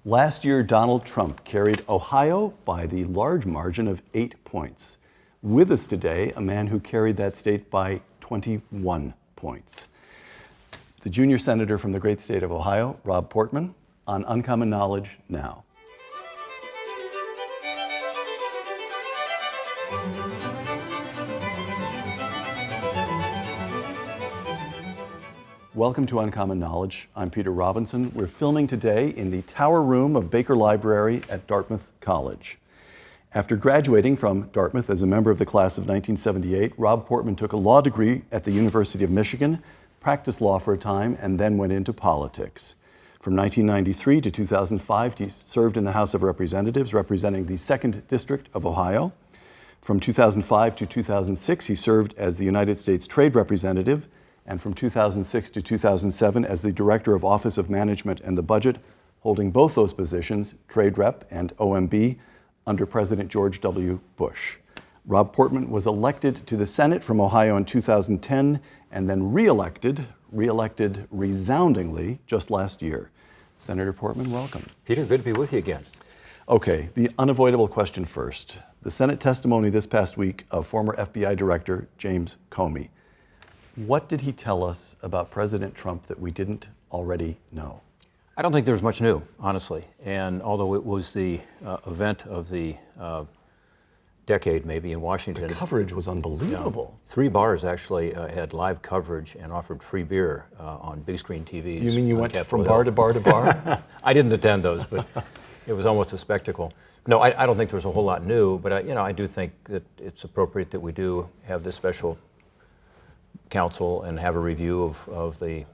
Last year, Donald Trump carried Ohio by the large margin of 8 points. With us today, a man who carried that state by 21 points. The junior senator from the great state of Ohio, Rob Portman, on Uncommon Knowledge now. Welcome to Uncommon Knowledge. I'm Peter Robinson. We're filming today in the Tower Room of Baker Library at Dartmouth College. After graduating from Dartmouth as a member of the class of 1978, Rob Portman took a law degree at the University of Michigan, practiced law for a time, and then went into politics. From 1993 to 2005, he served in the House of Representatives, representing the 2nd District of Ohio. From 2005 to 2006, he served as the United States Trade Representative, and from 2006 to 2007 as the Director of Office of Management and the Budget, holding both those positions, Trade Rep and OMB, under President George W. Bush. Rob Portman was elected to the Senate from Ohio in 2010 and then reelected resoundingly just last year. Senator Portman, welcome. Peter, good to be with you again. Okay, the unavoidable question first. The Senate testimony this past week of former FBI Director James Comey. What did he tell us about President Trump that we didn't already know? I don't think there's much new, honestly. And although it was the event of the decade, maybe, in Washington. The coverage was unbelievable. 3 bars actually had live coverage and offered free beer on big screen TVs. You mean you went from bar to bar to bar? I didn't attend those, but it was almost a spectacle. No, I don't think there's a whole lot new, but I do think that it's appropriate that we do have this special counsel and have a review of the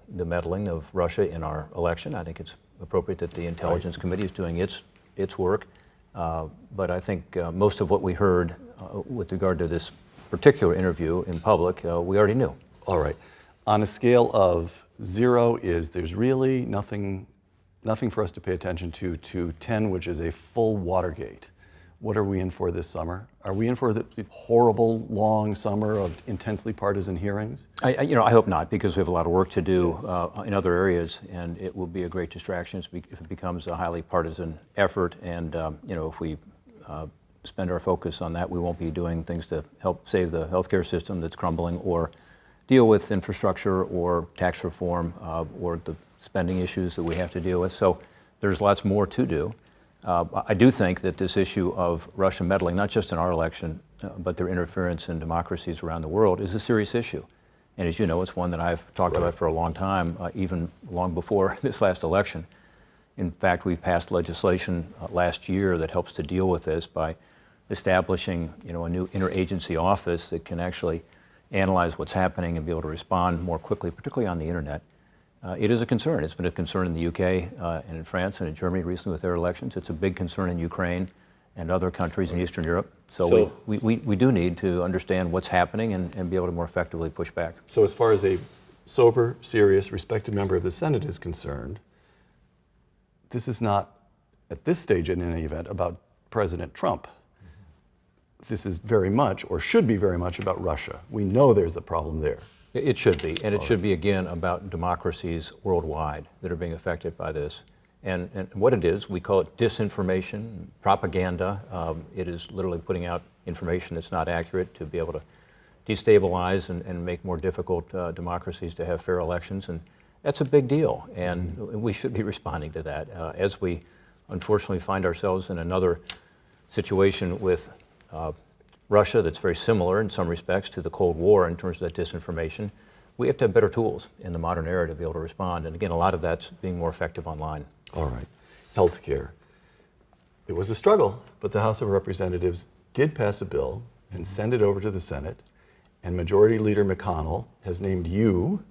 meddling of Russia in our election. I think it's appropriate that the Intelligence Committee is doing its work. But I think most of what we heard with regard to this particular interview in public, we already knew. All right. On a scale of 0 is there's really nothing for us to pay attention to 10, which is a full Watergate. What are we in for this summer? Are we in for the horrible, long summer of intensely partisan hearings? I hope not, because we have a lot of work to do in other areas, and it will be a great distraction if it becomes a highly partisan effort. And if we spend our focus on that, we won't be doing things to help save the healthcare system that's crumbling, or deal with infrastructure or tax reform or the spending issues that we have to deal with. So there's lots more to do. I do think that this issue of Russia meddling, not just in our election, but their interference in democracies around the world, is a serious issue. And as you know, it's one that I've talked about for a long time, even long before this last election. In fact, we passed legislation last year that helps to deal with this by establishing, a new interagency office that can actually analyze what's happening and be able to respond more quickly, particularly on the internet. It is a concern. It's been a concern in the UK and in France and in Germany recently with their elections. It's a big concern in Ukraine and other countries in Eastern Europe. So we do need to understand what's happening and be able to more effectively push back. So as far as a sober, serious, respected member of the Senate is concerned, this is not, at this stage in any event, about President Trump. This is very much, or should be very much, about Russia. We know there's a problem there. It should be, and it should be, again, about democracies worldwide that are being affected by this. And what it is, we call it disinformation, propaganda. It is literally putting out information that's not accurate to be able to destabilize and make more difficult democracies to have fair elections. And that's a big deal, and we should be responding to that. As we unfortunately find ourselves in another situation with Russia that's very similar in some respects to the Cold War in terms of that disinformation, we have to have better tools in the modern era to be able to respond. And again, a lot of that's being more effective online. All right. Healthcare. It was a struggle, but the House of Representatives did pass a bill and send it over to the Senate. And Majority Leader McConnell has named you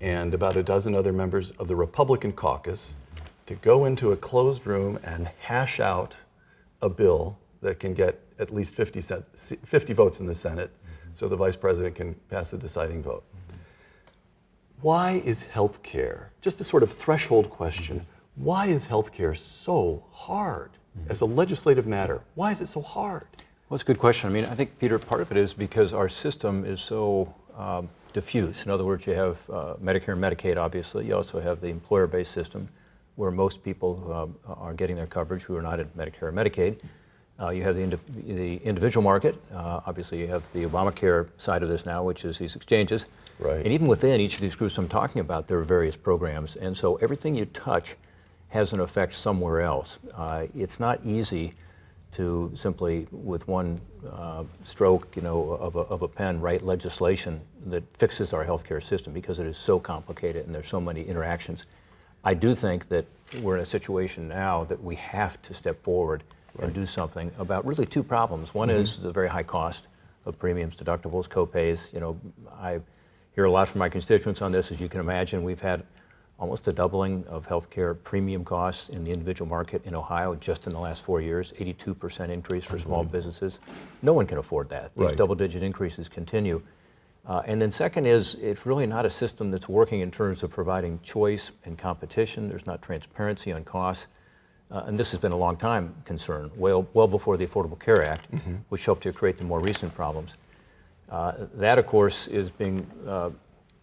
and about a dozen other members of the Republican caucus to go into a closed room and hash out a bill that can get at least 50 votes in the Senate, so the Vice President can pass the deciding vote. Why is health care, just a sort of threshold question, why is health care so hard as a legislative matter? Why is it so hard? Well, it's a good question. I mean, I think, Peter, part of it is because our system is so diffuse. In other words, you have Medicare and Medicaid, obviously. You also have the employer-based system. where most people are getting their coverage who are not in Medicare or Medicaid. You have the individual market. Obviously, you have the Obamacare side of this now, which is these exchanges. Right. And even within each of these groups I'm talking about, there are various programs. And so everything you touch has an effect somewhere else. It's not easy to simply, with one stroke, of a pen, write legislation that fixes our healthcare system, because it is so complicated and there's so many interactions. I do think that we're in a situation now that we have to step forward and do something about really two problems. One is the very high cost of premiums, deductibles, co-pays. I hear a lot from my constituents on this. As you can imagine, we've had almost a doubling of healthcare premium costs in the individual market in Ohio just in the last 4 years, 82% increase for small businesses. No one can afford that. These double-digit increases continue. And then second is, it's really not a system that's working in terms of providing choice and competition. There's not transparency on costs. And this has been a long time concern, well before the Affordable Care Act, which helped to create the more recent problems. That, of course, is being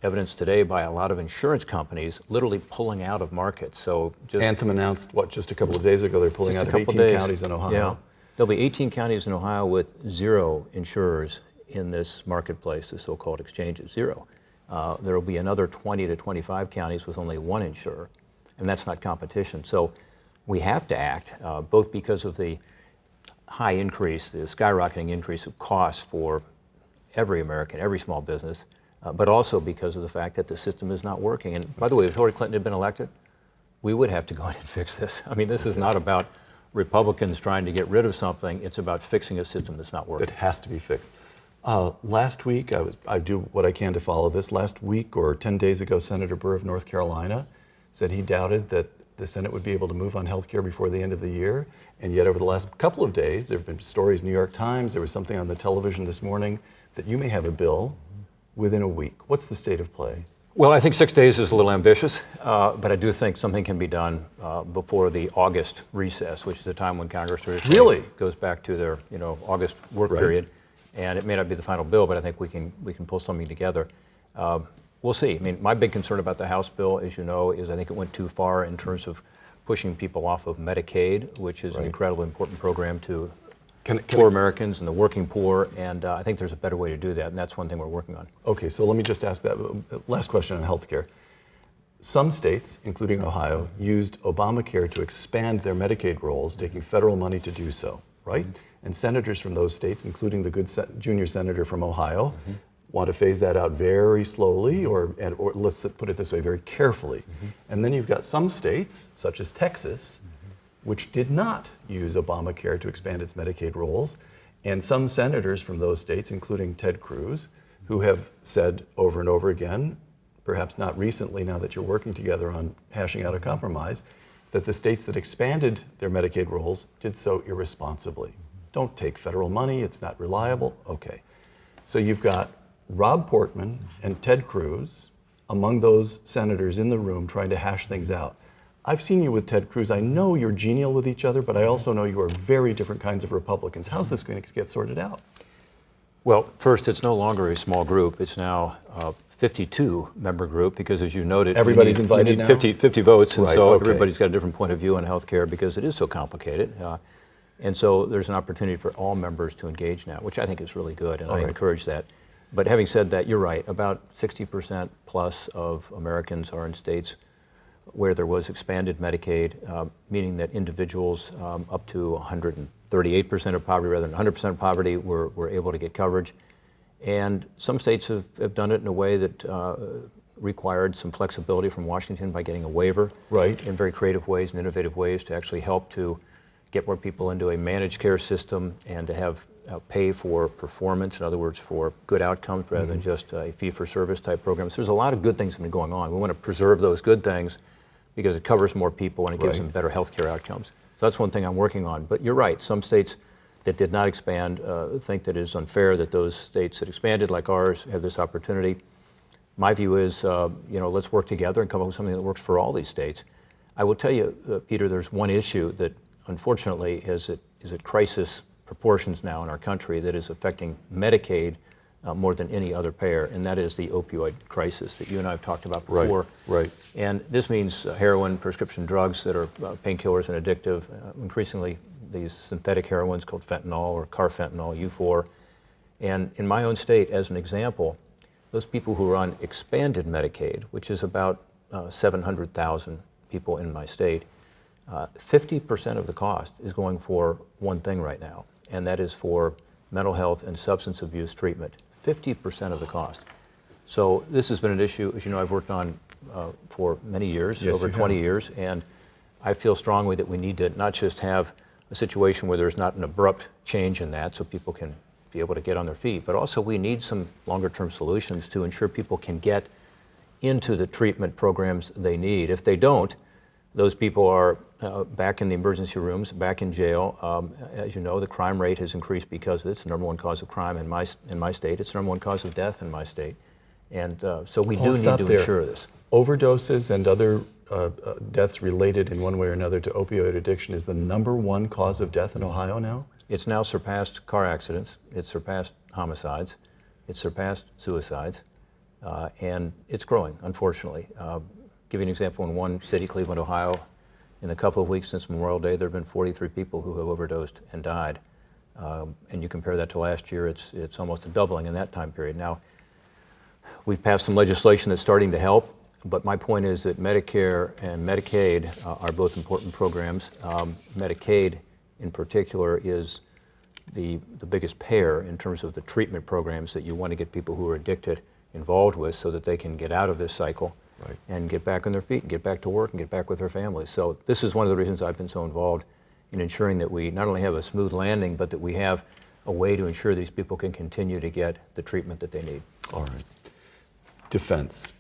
evidenced today by a lot of insurance companies literally pulling out of markets. So Anthem announced, just a couple of days ago, they're pulling out of 18 counties in Ohio. Yeah. There'll be 18 counties in Ohio with 0 insurers in this marketplace, the so-called exchanges, 0. There will be another 20 to 25 counties with only 1 insurer, and that's not competition. So we have to act, both because of the high increase, the skyrocketing increase of costs for every American, every small business, but also because of the fact that the system is not working. And by the way, if Hillary Clinton had been elected, we would have to go in and fix this. I mean, this is not about Republicans trying to get rid of something. It's about fixing a system that's not working. It has to be fixed. Last week, I do what I can to follow this. Last week or 10 days ago, Senator Burr of North Carolina said he doubted that the Senate would be able to move on health care before the end of the year. And yet over the last couple of days, there have been stories, New York Times, there was something on the television this morning, that you may have a bill within a week. What's the state of play? Well, I think 6 days is a little ambitious, but I do think something can be done before the August recess, which is the time when Congress traditionally goes back to their August work period. And it may not be the final bill, but I think we can pull something together. We'll see. I mean, my big concern about the House bill, as you know, is I think it went too far in terms of pushing people off of Medicaid, which is an incredibly important program to poor Americans and the working poor, and I think there's a better way to do that, and that's one thing we're working on. Okay, so let me just ask that last question on health care. Some states, including Ohio, used Obamacare to expand their Medicaid rolls, taking federal money to do so, right? And senators from those states, including the good junior senator from Ohio, want to phase that out very slowly, or let's put it this way, very carefully. And then you've got some states, such as Texas, which did not use Obamacare to expand its Medicaid rolls, and some senators from those states, including Ted Cruz, who have said over and over again, perhaps not recently now that you're working together on hashing out a compromise, that the states that expanded their Medicaid rolls did so irresponsibly. Don't take federal money, it's not reliable. Okay. So you've got Rob Portman and Ted Cruz among those senators in the room trying to hash things out. I've seen you with Ted Cruz. I know you're genial with each other, but I also know you are very different kinds of Republicans. How's this going to get sorted out? Well, first, it's no longer a small group. It's now a 52-member group, because as you noted, everybody's invited now? 50 votes, and so everybody's got a different point of view on health care because it is so complicated. And so there's an opportunity for all members to engage now, which I think is really good, and I encourage that. But having said that, you're right. About 60% plus of Americans are in states where there was expanded Medicaid, meaning that individuals up to 138% of poverty rather than 100% of poverty were able to get coverage. And some states have done it in a way that required some flexibility from Washington by getting a waiver in very creative ways and innovative ways to actually help to get more people into a managed care system and to have pay for performance, in other words, for good outcomes rather than just a fee-for-service type program. So there's a lot of good things that have been going on. We want to preserve those good things because it covers more people and it gives them better health care outcomes. So that's one thing I'm working on. But you're right, some states that did not expand think that it is unfair that those states that expanded, like ours, have this opportunity. My view is, let's work together and come up with something that works for all these states. I will tell you, Peter, there's one issue that unfortunately is at crisis proportions now in our country that is affecting Medicaid more than any other payer, and that is the opioid crisis that you and I have talked about before. Right. And this means heroin, prescription drugs that are painkillers and addictive, increasingly these synthetic heroines called fentanyl or carfentanil, U4. And in my own state, as an example, those people who are on expanded Medicaid, which is about 700,000 people in my state, 50% of the cost is going for one thing right now, and that is for mental health and substance abuse treatment. 50% of the cost. So this has been an issue, as you know, I've worked on for many years, Yes, over you 20 have. years, and I feel strongly that we need to not just have a situation where there's not an abrupt change in that so people can be able to get on their feet, but also we need some longer term solutions to ensure people can get into the treatment programs they need. If they don't, those people are back in the emergency rooms, back in jail. As you know, the crime rate has increased because it's the number one cause of crime in my state. It's the number one cause of death in my state. And so we do need to ensure this. Overdoses and other deaths related in one way or another to opioid addiction is the number one cause of death in Ohio now? It's now surpassed car accidents, it's surpassed homicides, it's surpassed suicides, and it's growing, unfortunately. Give you an example, in one city, Cleveland, Ohio, in a couple of weeks since Memorial Day, there have been 43 people who have overdosed and died. And you compare that to last year, it's almost a doubling in that time period. Now, we've passed some legislation that's starting to help, but my point is that Medicare and Medicaid are both important programs. Medicaid, in particular, is the biggest payer in terms of the treatment programs that you want to get people who are addicted involved with so that they can get out of this cycle. Right. And get back on their feet and get back to work and get back with their families. So this is one of the reasons I've been so involved in ensuring that we not only have a smooth landing, but that we have a way to ensure these people can continue to get the treatment that they need. All right. Defense.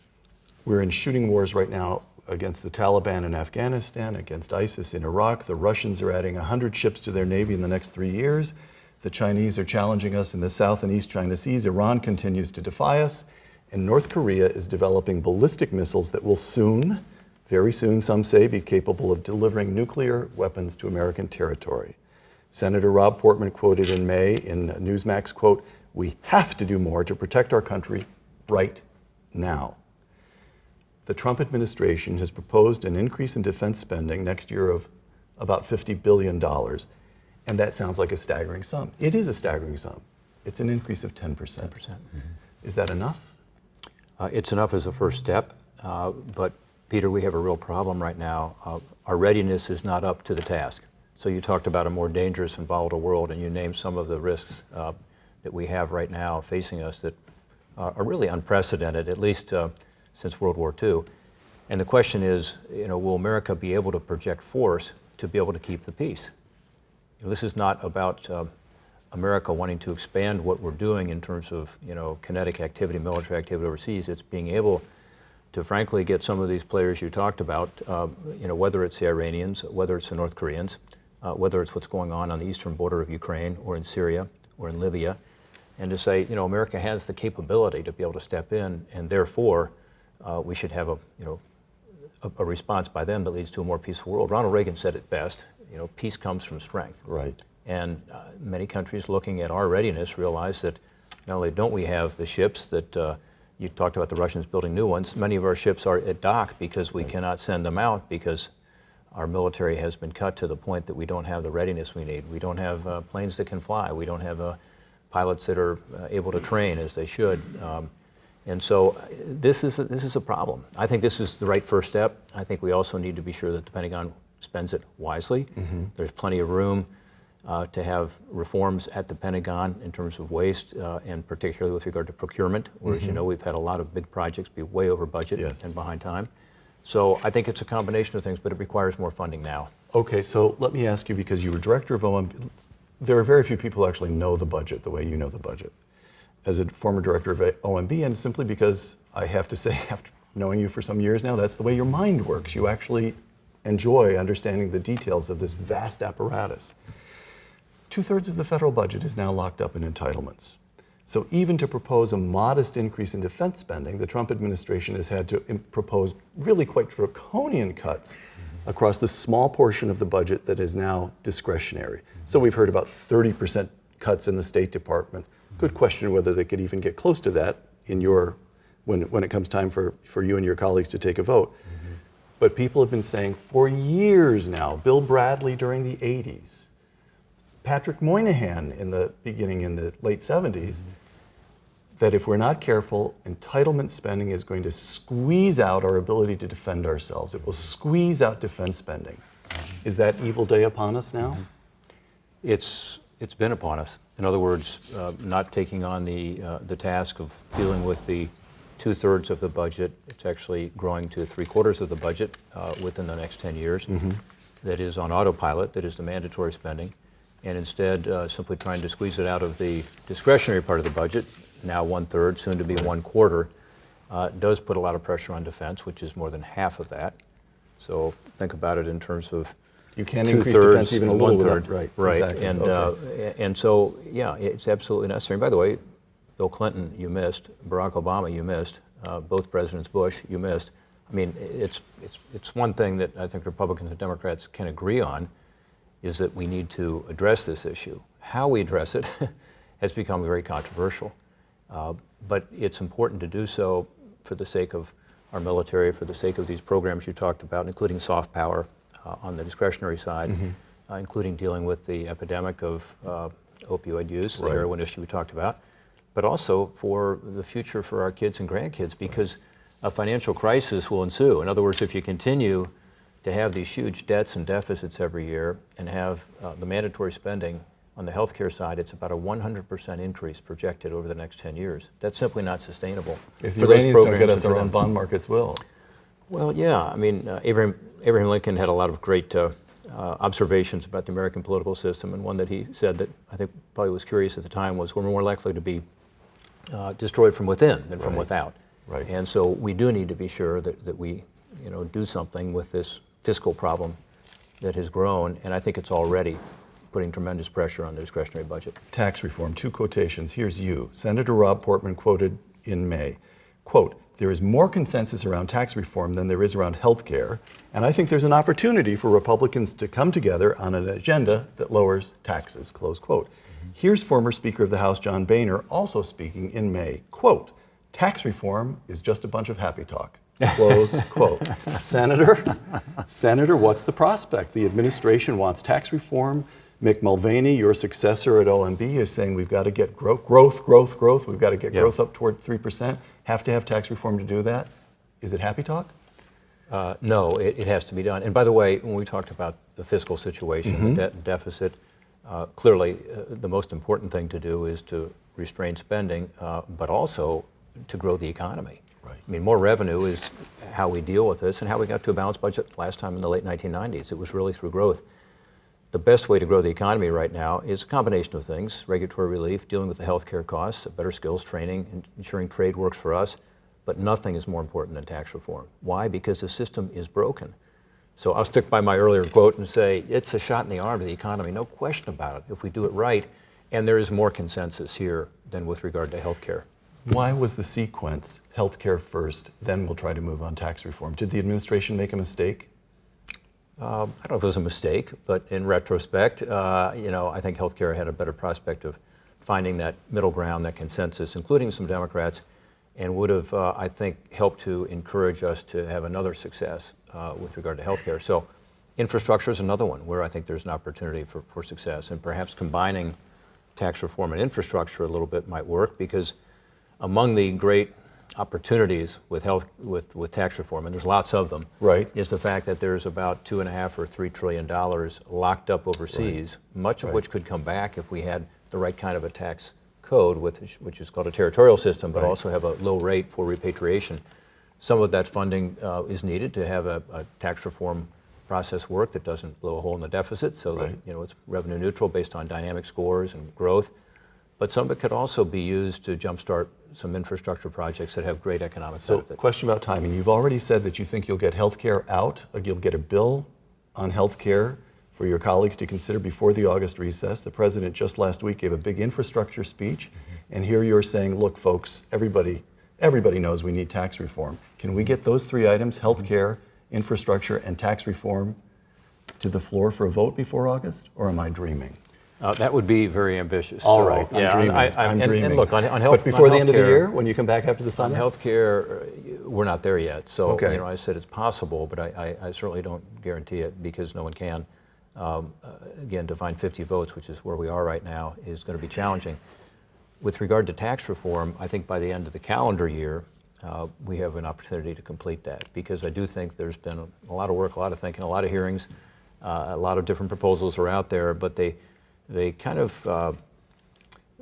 We're in shooting wars right now against the Taliban in Afghanistan, against ISIS in Iraq. The Russians are adding 100 ships to their navy in the next 3 years. The Chinese are challenging us in the South and East China Seas. Iran continues to defy us. And North Korea is developing ballistic missiles that will soon, very soon, some say, be capable of delivering nuclear weapons to American territory. Senator Rob Portman quoted in May in Newsmax, quote, "We have to do more to protect our country right now." The Trump administration has proposed an increase in defense spending next year of about $50 billion. And that sounds like a staggering sum. It is a staggering sum. It's an increase of 10%. 10%. Mm-hmm. Is that enough? It's enough as a first step, but Peter, we have a real problem right now. Our readiness is not up to the task. So you talked about a more dangerous and volatile world, and you named some of the risks that we have right now facing us that are really unprecedented, at least since World War II. And the question is, will America be able to project force to be able to keep the peace? This is not about America wanting to expand what we're doing in terms of kinetic activity, military activity overseas. It's being able to frankly get some of these players you talked about, whether it's the Iranians, whether it's the North Koreans, whether it's what's going on the eastern border of Ukraine or in Syria or in Libya, and to say, America has the capability to be able to step in, and therefore we should have a response by them that leads to a more peaceful world. Ronald Reagan said it best, peace comes from strength. Right. And many countries looking at our readiness realize that not only don't we have the ships that you talked about the Russians building new ones, many of our ships are at dock because we cannot send them out because our military has been cut to the point that we don't have the readiness we need. We don't have planes that can fly. We don't have pilots that are able to train as they should. And so this is a problem. I think this is the right first step. I think we also need to be sure that the Pentagon spends it wisely. Mm-hmm. There's plenty of room to have reforms at the Pentagon in terms of waste and particularly with regard to procurement, where, as you know, we've had a lot of big projects be way over budget and behind time. So I think it's a combination of things, but it requires more funding now. Okay, so let me ask you, because you were director of OMB, there are very few people who actually know the budget the way you know the budget. As a former director of OMB, and simply because I have to say, after knowing you for some years now, that's the way your mind works. You actually enjoy understanding the details of this vast apparatus. 2/3 of the federal budget is now locked up in entitlements. So even to propose a modest increase in defense spending, the Trump administration has had to propose really quite draconian cuts across the small portion of the budget that is now discretionary. So we've heard about 30% cuts in the State Department, Good question whether they could even get close to that in when it comes time for you and your colleagues to take a vote. But people have been saying for years now, Bill Bradley during the 80s, Patrick Moynihan in the late 70s, that if we're not careful, entitlement spending is going to squeeze out our ability to defend ourselves. It will squeeze out defense spending. Is that evil day upon us now? It's been upon us. In other words, not taking on the task of dealing with the 2/3 of the budget. It's actually growing to 3/4 of the budget within the next 10 years. That is on autopilot, that is the mandatory spending, and instead simply trying to squeeze it out of the discretionary part of the budget, now 1/3, soon to be 1/4, does put a lot of pressure on defense, which is more than half of that. So think about it in terms of you can't increase defense even a little bit. Right. Exactly. And, and so, yeah, it's absolutely necessary. And by the way, Bill Clinton, you missed. Barack Obama, you missed. Both Presidents Bush, you missed. I mean, it's one thing that I think Republicans and Democrats can agree on is that we need to address this issue. How we address it has become very controversial. But it's important to do so for the sake of our military, for the sake of these programs you talked about, including soft power on the discretionary side, including dealing with the epidemic of opioid use, the heroin issue we talked about, but also for the future for our kids and grandkids, because a financial crisis will ensue. In other words, if you continue to have these huge debts and deficits every year and have the mandatory spending on the healthcare side, it's about a 100% increase projected over the next 10 years. That's simply not sustainable. If the Iranians don't get us, our own bond markets will. Well, yeah. I mean, Abraham Lincoln had a lot of great observations about the American political system, and one that he said that I think probably was curious at the time was we're more likely to be destroyed from within than from without. Right. And so we do need to be sure that we do something with this fiscal problem that has grown, and I think it's already putting tremendous pressure on the discretionary budget. Tax reform, 2 quotations. Here's you. Senator Rob Portman quoted in May, quote, "There is more consensus around tax reform than there is around health care, and I think there's an opportunity for Republicans to come together on an agenda that lowers taxes," close quote. Here's former Speaker of the House John Boehner also speaking in May, quote, "Tax reform is just a bunch of happy talk," close quote. Senator, what's the prospect? The administration wants tax reform. Mick Mulvaney, your successor at OMB, is saying we've got to get growth. We've got to get growth up toward 3%. Have to have tax reform to do that. Is it happy talk? No, it has to be done. And by the way, when we talked about the fiscal situation, the debt and deficit, clearly the most important thing to do is to restrain spending, but also to grow the economy. Right. I mean, more revenue is how we deal with this and how we got to a balanced budget last time in the late 1990s. It was really through growth. The best way to grow the economy right now is a combination of things: regulatory relief, dealing with the healthcare costs, better skills training, and ensuring trade works for us. But nothing is more important than tax reform. Why? Because the system is broken. So I'll stick by my earlier quote and say it's a shot in the arm to the economy, no question about it, if we do it right. And there is more consensus here than with regard to healthcare. Why was the sequence healthcare first, then we'll try to move on tax reform? Did the administration make a mistake? I don't know if it was a mistake, but in retrospect, I think healthcare had a better prospect of finding that middle ground, that consensus, including some Democrats, and would have, I think, helped to encourage us to have another success with regard to healthcare. So infrastructure is another one where I think there's an opportunity for success, and perhaps combining tax reform and infrastructure a little bit might work, because among the great opportunities with tax reform, and there's lots of them, is the fact that there's about $2.5 or $3 trillion locked up overseas, much of which could come back if we had the right kind of a tax code, which is called a territorial system, but also have a low rate for repatriation. Some of that funding is needed to have a tax reform process work that doesn't blow a hole in the deficit, so that it's revenue neutral based on dynamic scores and growth. But some of it could also be used to jumpstart some infrastructure projects that have great economic benefit. So, question about timing. You've already said that you think you'll get health care out, or you'll get a bill on health care for your colleagues to consider before the August recess. The president just last week gave a big infrastructure speech, and here you're saying, look, folks, everybody knows we need tax reform. Can we get those 3 items, health care, infrastructure, and tax reform, to the floor for a vote before August, or am I dreaming? That would be very ambitious. All So, right, I'm yeah, dreaming. I'm dreaming. And look, on health, but before on the end of the healthcare- year, when you come back after the On summer? healthcare, we're not there yet. So, Okay. I said it's possible, but I certainly don't guarantee it because no one can. Again, to find 50 votes, which is where we are right now, is going to be challenging. With regard to tax reform, I think by the end of the calendar year, we have an opportunity to complete that because I do think there's been a lot of work, a lot of thinking, a lot of hearings, a lot of different proposals are out there, but they kind of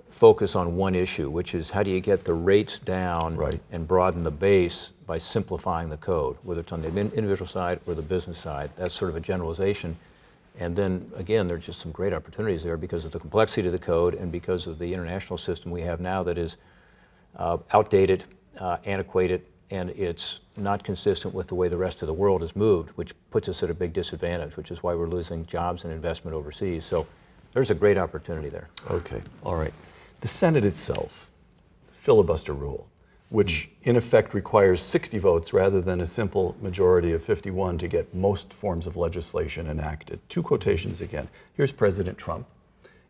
focus on one issue, which is how do you get the rates down Right. and broaden the base by simplifying the code, whether it's on the individual side or the business side. That's sort of a generalization. And then, again, there's just some great opportunities there because of the complexity of the code and because of the international system we have now that is outdated, antiquated, and it's not consistent with the way the rest of the world has moved, which puts us at a big disadvantage, which is why we're losing jobs and investment overseas. So there's a great opportunity there. Okay, all right. The Senate itself, filibuster rule, which in effect requires 60 votes rather than a simple majority of 51 to get most forms of legislation enacted. Two quotations again. Here's President Trump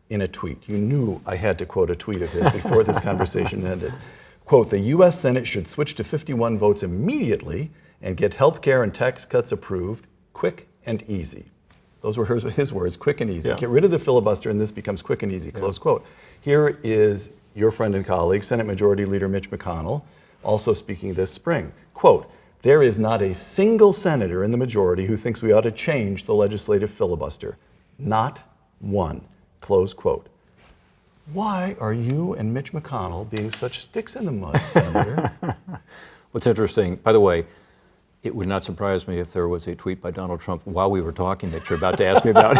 in a tweet. You knew I had to quote a tweet of his before this conversation ended. Quote, "The U.S. Senate should switch to 51 votes immediately and get health care and tax cuts approved quick and easy." Those were his words, quick and easy. Yeah. Get rid of the filibuster and this becomes quick and easy, close quote. Here is your friend and colleague, Senate Majority Leader Mitch McConnell, also speaking this spring. Quote, "There is not a single senator in the majority who thinks we ought to change the legislative filibuster. Not one," close quote. Why are you and Mitch McConnell being such sticks in the mud, Senator? What's interesting, by the way, it would not surprise me if there was a tweet by Donald Trump while we were talking that you're about to ask me about.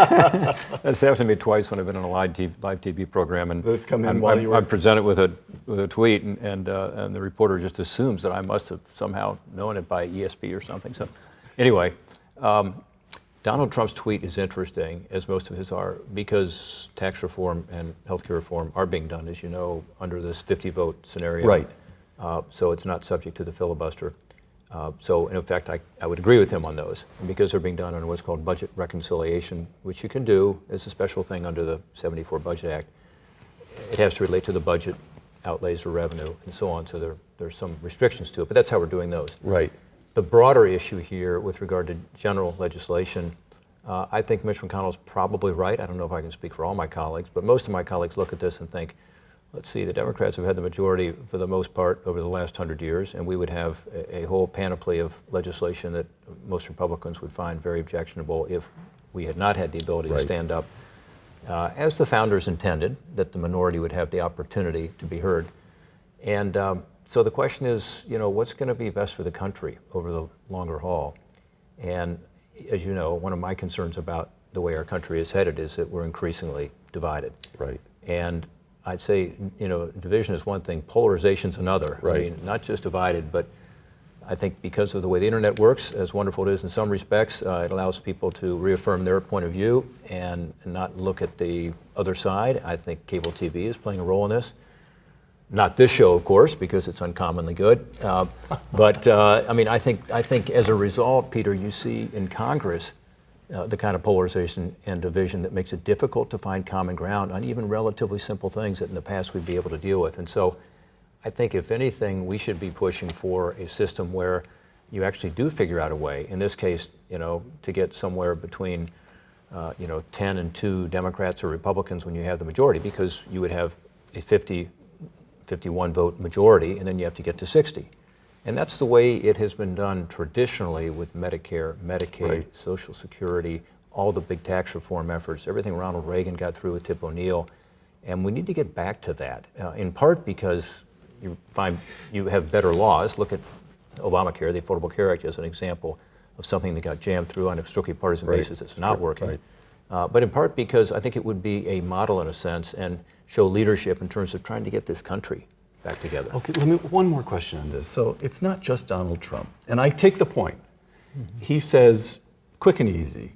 That's happened to me twice when I've been on a live TV program, and They've come in while you were- I'm presented with a tweet, and the reporter just assumes that I must have somehow known it by ESP or something. So, anyway, Donald Trump's tweet is interesting, as most of his are, because tax reform and healthcare reform are being done, as you know, under this 50-vote scenario. Right. So it's not subject to the filibuster. So in fact, I would agree with him on those. And because they're being done under what's called budget reconciliation, which you can do as a special thing under the 74 Budget Act, it has to relate to the budget, outlays or revenue, and so on. So there's some restrictions to it, but that's how we're doing those. Right. The broader issue here with regard to general legislation, I think Mitch McConnell's probably right. I don't know if I can speak for all my colleagues, but most of my colleagues look at this and think, let's see, the Democrats have had the majority for the most part over the last 100 years, and we would have a whole panoply of legislation that most Republicans would find very objectionable if we had not had the ability to stand up, as the founders intended, that the minority would have the opportunity to be heard. And so the question is, what's going to be best for the country over the longer haul? And as you know, one of my concerns about the way our country is headed is that we're increasingly divided. Right. And I'd say, division is one thing, polarization's another. Right. I mean, not just divided, but I think because of the way the internet works, as wonderful it is in some respects, it allows people to reaffirm their point of view and not look at the other side. I think cable TV is playing a role in this. Not this show, of course, because it's uncommonly good. But I think as a result, Peter, you see in Congress the kind of polarization and division that makes it difficult to find common ground on even relatively simple things that in the past we'd be able to deal with. And so I think if anything, we should be pushing for a system where you actually do figure out a way, in this case, to get somewhere between 10 and 2 Democrats or Republicans when you have the majority, because you would have a 51 vote majority, and then you have to get to 60. And that's the way it has been done traditionally with Medicare, Medicaid, Social Security, all the big tax reform efforts, everything Ronald Reagan got through with Tip O'Neill. And we need to get back to that, in part because you find you have better laws. Look at Obamacare, the Affordable Care Act, as an example of something that got jammed through on a strictly partisan basis that's not working. But in part because I think it would be a model in a sense and show leadership in terms of trying to get this country back together. Okay, one more question on this. So it's not just Donald Trump, and I take the point. He says, quick and easy.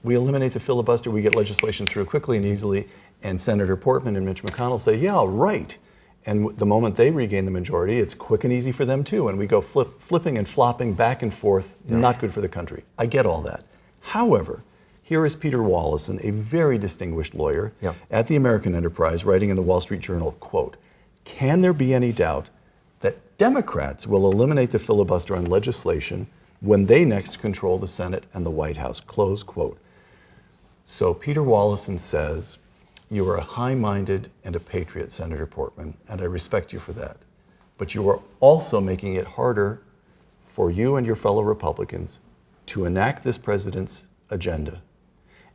We eliminate the filibuster, we get legislation through quickly and easily, and Senator Portman and Mitch McConnell say, yeah, right. And the moment they regain the majority, it's quick and easy for them too, and we go flipping and flopping back and forth, not good for the country. I get all that. However, Here is Peter Wallison, a very distinguished lawyer Yeah. at the American Enterprise, writing in the Wall Street Journal, quote, "Can there be any doubt that Democrats will eliminate the filibuster on legislation when they next control the Senate and the White House?" Close quote. So Peter Wallison says, you are a high-minded and a patriot, Senator Portman, and I respect you for that. But you are also making it harder for you and your fellow Republicans to enact this president's agenda.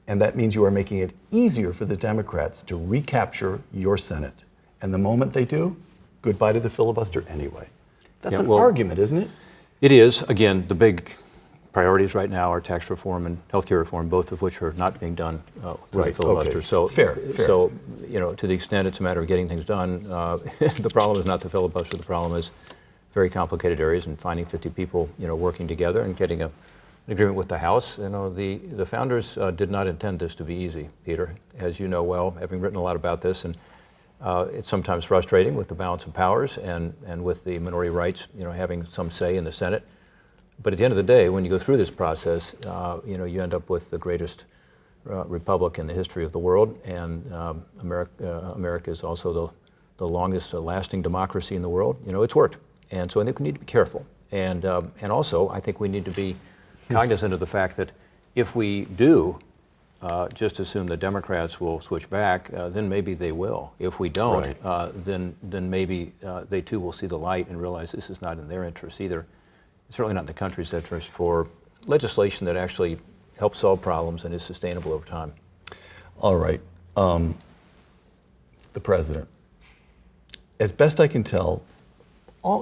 And that means you are making it easier for the Democrats to recapture your Senate. And the moment they do, goodbye to the filibuster anyway. That's an argument, isn't it? It is. Again, the big priorities right now are tax reform and healthcare reform, both of which are not being done through the filibuster. Okay. So, fair. So, to the extent it's a matter of getting things done, the problem is not the filibuster. The problem is very complicated areas and finding 50 people, working together and getting an agreement with the House. The founders did not intend this to be easy, Peter, as you know well, having written a lot about this. And it's sometimes frustrating with the balance of powers and with the minority rights, having some say in the Senate. But at the end of the day, when you go through this process, you end up with the greatest republic in the history of the world, and America is also the longest lasting democracy in the world. It's worked, and so I think we need to be careful, and also I think we need to be cognizant of the fact that if we do just assume the Democrats will switch back, then maybe they will. If we don't, then maybe they too will see the light and realize this is not in their interest either. It's certainly not in the country's interest for legislation that actually helps solve problems and is sustainable over time. All right. The president. As best I can tell,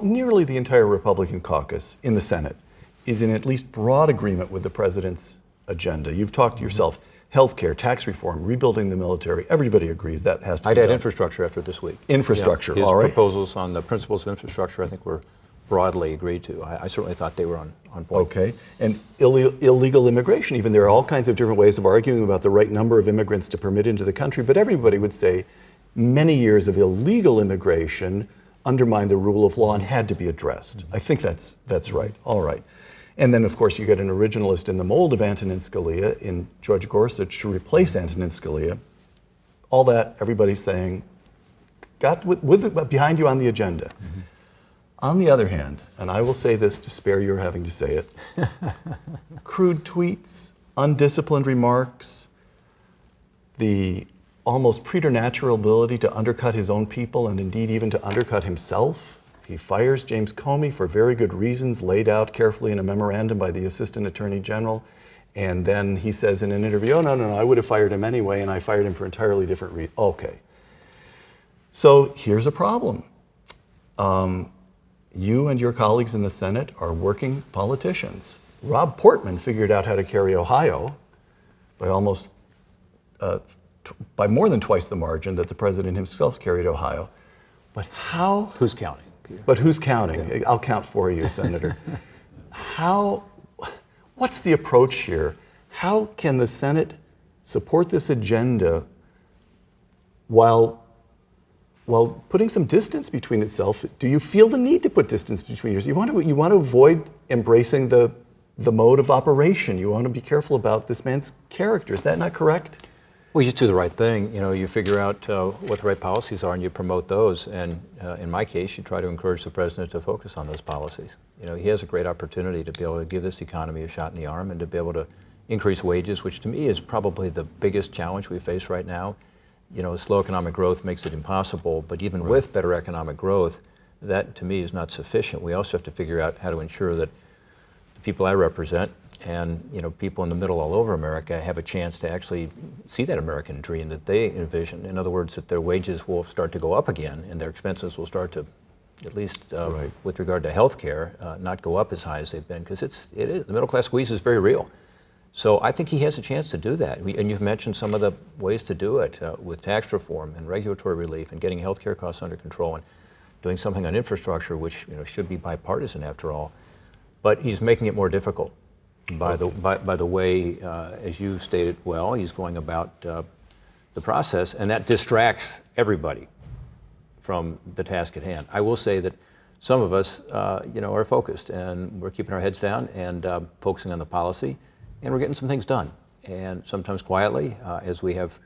nearly the entire Republican caucus in the Senate is in at least broad agreement with the president's agenda. You've talked to yourself. Healthcare, tax reform, rebuilding the military, everybody agrees that has to be done. I'd add infrastructure after this week. Infrastructure, his all right. proposals on the principles of infrastructure, I think, were broadly agreed to. I certainly thought they were on point. Okay. And illegal immigration, even there are all kinds of different ways of arguing about the right number of immigrants to permit into the country, but everybody would say many years of illegal immigration undermined the rule of law and had to be addressed. I think that's right. All right. And then, of course, you get an originalist in the mold of Antonin Scalia in George Gorsuch to replace Antonin Scalia. All that, everybody's saying, got behind you on the agenda. Mm-hmm. On the other hand, and I will say this to spare your having to say it, crude tweets, undisciplined remarks, the almost preternatural ability to undercut his own people and indeed even to undercut himself. He fires James Comey for very good reasons laid out carefully in a memorandum by the Assistant Attorney General. And then he says in an interview, oh, no, I would have fired him anyway, and I fired him for entirely different reasons. Okay. So here's a problem. You and your colleagues in the Senate are working politicians. Rob Portman figured out how to carry Ohio by by more than twice the margin that the president himself carried Ohio. But how? Who's counting, Peter? But who's counting? Yeah. I'll count for you, Senator. What's the approach here? How can the Senate support this agenda while putting some distance between itself? Do you feel the need to put distance between yours? You want to avoid embracing the mode of operation. You want to be careful about this man's character. Is that not correct? Well, you just do the right thing. You figure out what the right policies are and you promote those. And in my case, you try to encourage the president to focus on those policies. He has a great opportunity to be able to give this economy a shot in the arm and to be able to increase wages, which to me is probably the biggest challenge we face right now. Slow economic growth makes it impossible, but even with better economic growth, that to me is not sufficient. We also have to figure out how to ensure that the people I represent and people in the middle all over America have a chance to actually see that American dream that they envision. In other words, that their wages will start to go up again and their expenses will start to, at least with regard to health care, not go up as high as they've been, because the middle class squeeze is very real. So I think he has a chance to do that. And you've mentioned some of the ways to do it with tax reform and regulatory relief and getting health care costs under control and doing something on infrastructure, which should be bipartisan after all. But he's making it more difficult by the way, as you stated well, he's going about the process, and that distracts everybody from the task at hand. I will say that some of us, are focused, and we're keeping our heads down and focusing on the policy, and we're getting some things done. and sometimes quietly, as we have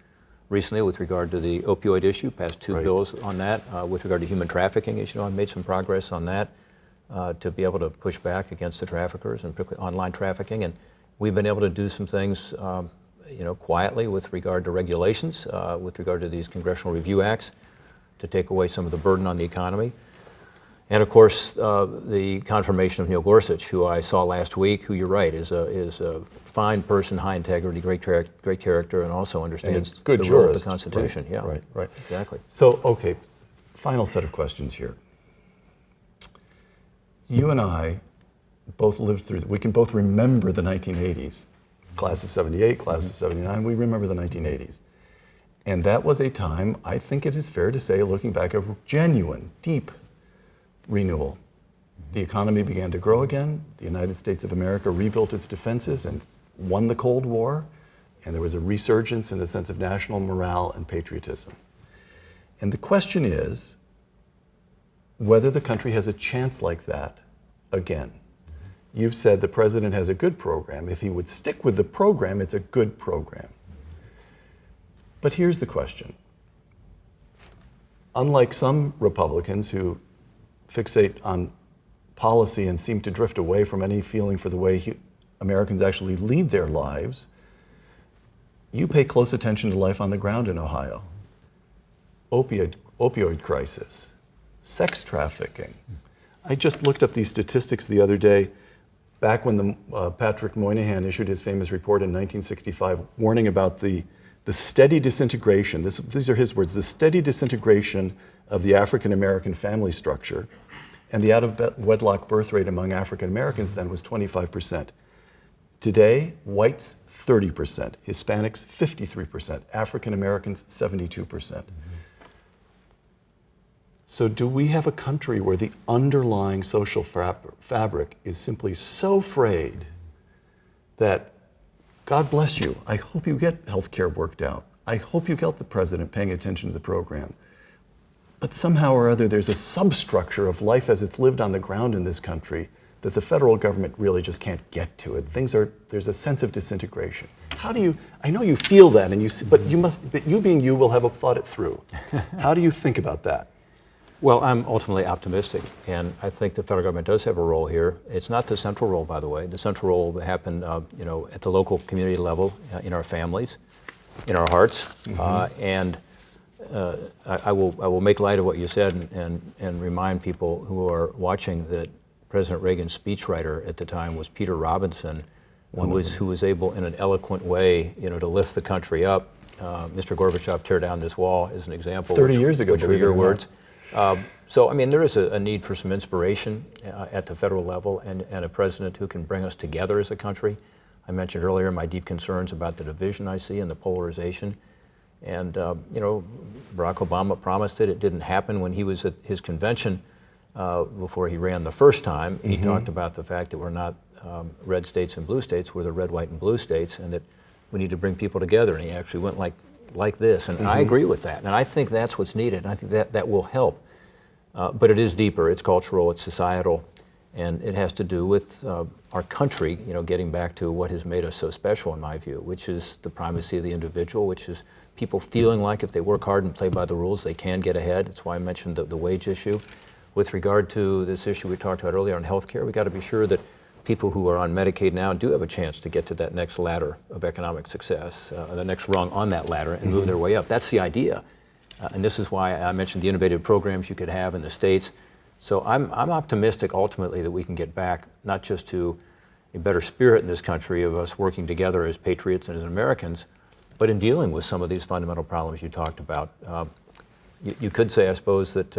recently with regard to the opioid issue, passed two bills on that. With regard to human trafficking, as you know, I've made some progress on that to be able to push back against the traffickers and particularly online trafficking. And we've been able to do some things, quietly with regard to regulations, with regard to these congressional review acts, to take away some of the burden on the economy. And of course, the confirmation of Neil Gorsuch, who I saw last week, who you're right, is a fine person, high integrity, great character, and also understands and good the jurist. role of the Constitution. Right. Exactly. So, okay, final set of questions here. You and I both lived through, we can both remember the 1980s. Class of 78, class of 79, we remember the 1980s. And that was a time, I think it is fair to say, looking back, of genuine, deep renewal. The economy began to grow again. The United States of America rebuilt its defenses and won the Cold War. And there was a resurgence in a sense of national morale and patriotism. And the question is whether the country has a chance like that again. You've said the president has a good program. If he would stick with the program, it's a good program. But here's the question. Unlike some Republicans who fixate on policy and seem to drift away from any feeling for the way Americans actually lead their lives, you pay close attention to life on the ground in Ohio. Opioid crisis, sex trafficking. I just looked up these statistics the other day, back when Patrick Moynihan issued his famous report in 1965, warning about the steady disintegration, these are his words, the steady disintegration of the African American family structure, and the out-of-wedlock birth rate among African Americans then was 25%. Today, whites 30%, Hispanics 53%, African Americans 72%. So do we have a country where the underlying social fabric is simply so frayed that, God bless you, I hope you get health care worked out. I hope you get the president paying attention to the program. But somehow or other, there's a substructure of life as it's lived on the ground in this country that the federal government really just can't get to it. There's a sense of disintegration. How do you, I know you feel that, but you being you will have thought it through. How do you think about that? Well, I'm ultimately optimistic, and I think the federal government does have a role here. It's not the central role, by the way. The central role will happen, at the local community level, in our families, in our hearts, and I will make light of what you said and remind people who are watching that President Reagan's speechwriter at the time was Peter Robinson, who was able, in an eloquent way, to lift the country up. Mr. Gorbachev, tear down this wall, is an example. 30 years ago, which were your words. So, I mean, there is a need for some inspiration at the federal level and a president who can bring us together as a country. I mentioned earlier my deep concerns about the division I see and the polarization. And, Barack Obama promised it. It didn't happen when he was at his convention before he ran the first time. He talked about the fact that we're not red states and blue states, we're the red, white, and blue states, and that we need to bring people together. And he actually went like this, and I agree with that. And I think that's what's needed, and I think that will help. But it is deeper, it's cultural, it's societal, and it has to do with our country, getting back to what has made us so special, in my view, which is the primacy of the individual, which is people feeling like if they work hard and play by the rules, they can get ahead. That's why I mentioned the wage issue. With regard to this issue we talked about earlier on health care, we got to be sure that people who are on Medicaid now do have a chance to get to that next ladder of economic success, the next rung on that ladder, and move their way up. That's the idea. And this is why I mentioned the innovative programs you could have in the states. So I'm optimistic ultimately that we can get back not just to a better spirit in this country of us working together as patriots and as Americans, but in dealing with some of these fundamental problems you talked about. You could say, I suppose, that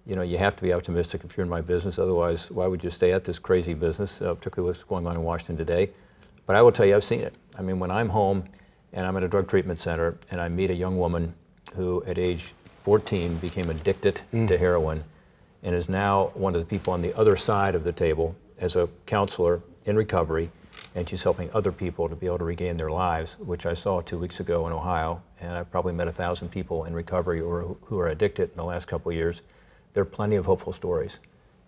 you have to be optimistic if you're in my business. Otherwise, why would you stay at this crazy business, particularly what's going on in Washington today? But I will tell you, I've seen it. I mean, when I'm home and I'm at a drug treatment center and I meet a young woman who at age 14 became addicted to heroin and is now one of the people on the other side of the table as a counselor in recovery, and she's helping other people to be able to regain their lives, which I saw 2 weeks ago in Ohio, and I've probably met 1,000 people in recovery or who are addicted in the last couple of years. There are plenty of hopeful stories,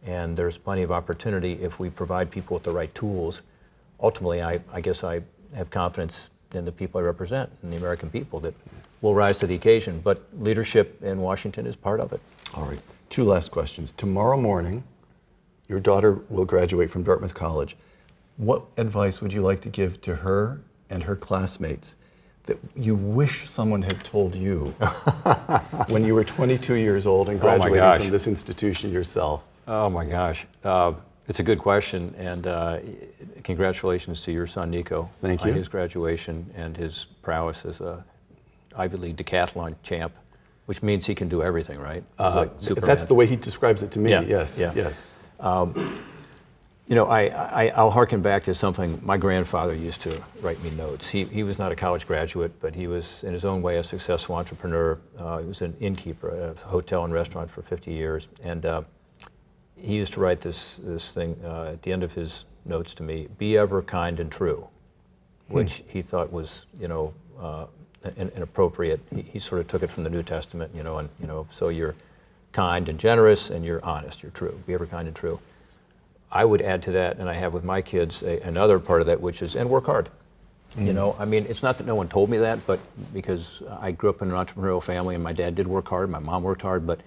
and there's plenty of opportunity if we provide people with the right tools. Ultimately, I guess I have confidence and the people I represent and the American people that will rise to the occasion. But leadership in Washington is part of it. All right. 2 last questions. Tomorrow morning, your daughter will graduate from Dartmouth College. What advice would you like to give to her and her classmates that you wish someone had told you when you were 22 years old and graduating from this institution yourself? Oh my gosh. It's a good question, and congratulations to your son, Nico. Thank you. On his graduation and his prowess as a Ivy League decathlon champ, which means he can do everything, right? Like Superman. That's the way he describes it to me, Yeah, yes, yeah. yes. You know, I'll harken back to something my grandfather used to write me notes. He was not a college graduate, but he was, in his own way, a successful entrepreneur. He was an innkeeper at a hotel and restaurant for 50 years. And he used to write this thing at the end of his notes to me, "Be ever kind and true," which he thought was, you know, inappropriate. He sort of took it from the New Testament, you know, and, you know, so you're kind and generous and you're honest, you're true. Be ever kind and true. I would add to that, and I have with my kids another part of that, which is, and work hard. You know, I mean, it's not that no one told me that, but because I grew up in an entrepreneurial family and my dad did work hard, my mom worked hard, but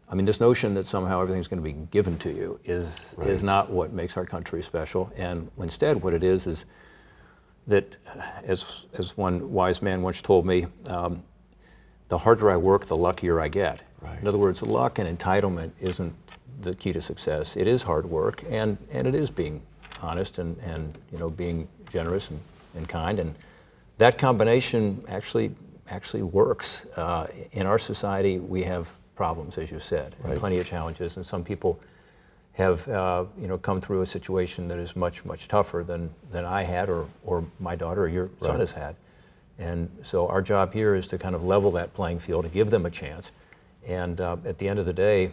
I mean, this notion that somehow everything's going to be given to you is not what makes our country special. And instead, what it is that, as one wise man once told me, the harder I work, the luckier I get. Right. In other words, luck and entitlement isn't the key to success. It is hard work, and it is being honest and you know, being generous and kind. And that combination actually works. In our society, we have problems, as you said, and plenty of challenges, and some people have you know, come through a situation that is much tougher than I had or my daughter or your son has had. And so our job here is to kind of level that playing field and give them a chance, and at the end of the day,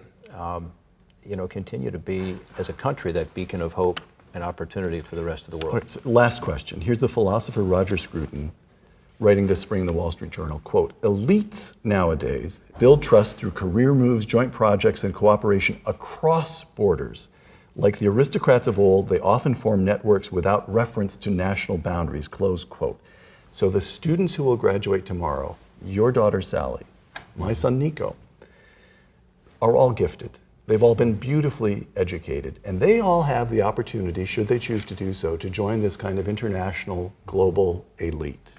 you know, continue to be, as a country, that beacon of hope and opportunity for the rest of the world. So last question. Here's the philosopher Roger Scruton writing this spring in the Wall Street Journal, quote, "Elites nowadays build trust through career moves, joint projects, and cooperation across borders. Like the aristocrats of old, they often form networks without reference to national boundaries," close quote. So the students who will graduate tomorrow, your daughter Sally, my son Nico, are all gifted. They've all been beautifully educated, and they all have the opportunity, should they choose to do so, to join this kind of international global elite.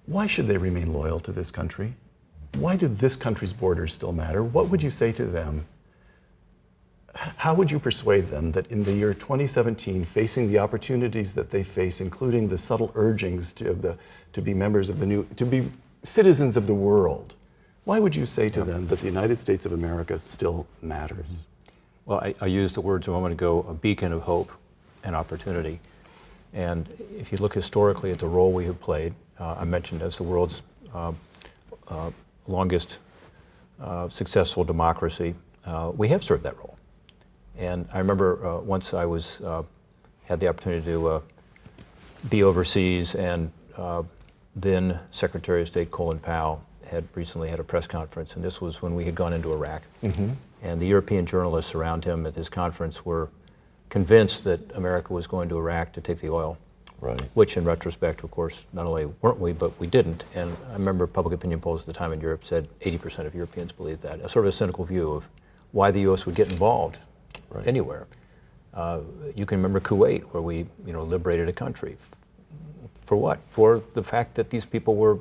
Why should they remain loyal to this country? Why do this country's borders still matter? What would you say to them? How would you persuade them that in the year 2017, facing the opportunities that they face, including the subtle urgings to be members of to be citizens of the world, why would you say to them that the United States of America still matters? Well, I used the words a moment ago, a beacon of hope and opportunity. And if you look historically at the role we have played, I mentioned as the world's longest successful democracy, we have served that role. And I remember once I had the opportunity to be overseas, and then Secretary of State Colin Powell had recently had a press conference, and this was when we had gone into Iraq. And the European journalists around him at this conference were convinced that America was going to Iraq to take the oil. Right. Which in retrospect, of course, not only weren't we, but we didn't. And I remember public opinion polls at the time in Europe said 80% of Europeans believed that. A sort of a cynical view of why the U.S. would get involved anywhere. You can remember Kuwait, where we, you know, liberated a country. For what? For the fact that these people were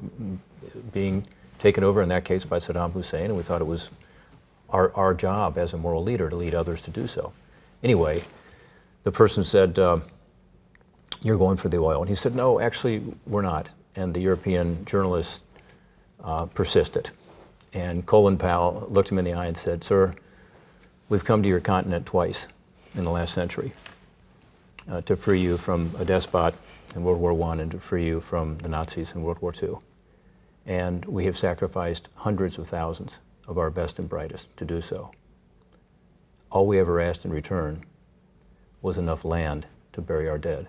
being taken over, in that case, by Saddam Hussein, and we thought it was our job as a moral leader to lead others to do so. Anyway, the person said, "You're going for the oil." And he said, "No, actually, we're not." And the European journalists persisted. And Colin Powell looked him in the eye and said, "Sir, we've come to your continent twice in the last century to free you from a despot in World War I and to free you from the Nazis in World War II. And we have sacrificed hundreds of thousands of our best and brightest to do so. All we ever asked in return was enough land to bury our dead."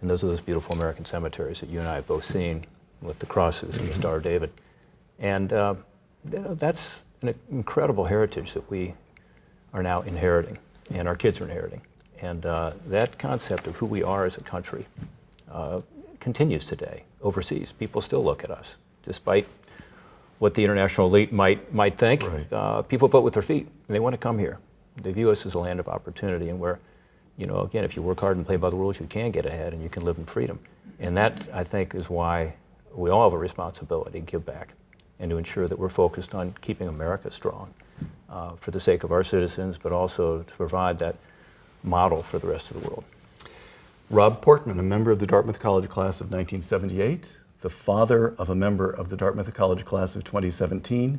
And those are those beautiful American cemeteries that you and I have both seen with the crosses and the Star of David. And that's an incredible heritage that we are now inheriting, and our kids are inheriting. And that concept of who we are as a country continues today overseas. People still look at us, despite what the international elite might think. Right. People vote with their feet, and they want to come here. They view us as a land of opportunity, and where, again, if you work hard and play by the rules, you can get ahead and you can live in freedom. And that, I think, is why we all have a responsibility to give back and to ensure that we're focused on keeping America strong for the sake of our citizens, but also to provide that model for the rest of the world. Rob Portman, a member of the Dartmouth College class of 1978, the father of a member of the Dartmouth College class of 2017,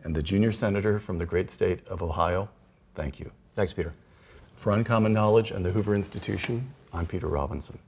and the junior senator from the great state of Ohio. Thank you. Thanks, Peter. For Uncommon Knowledge and the Hoover Institution, I'm Peter Robinson.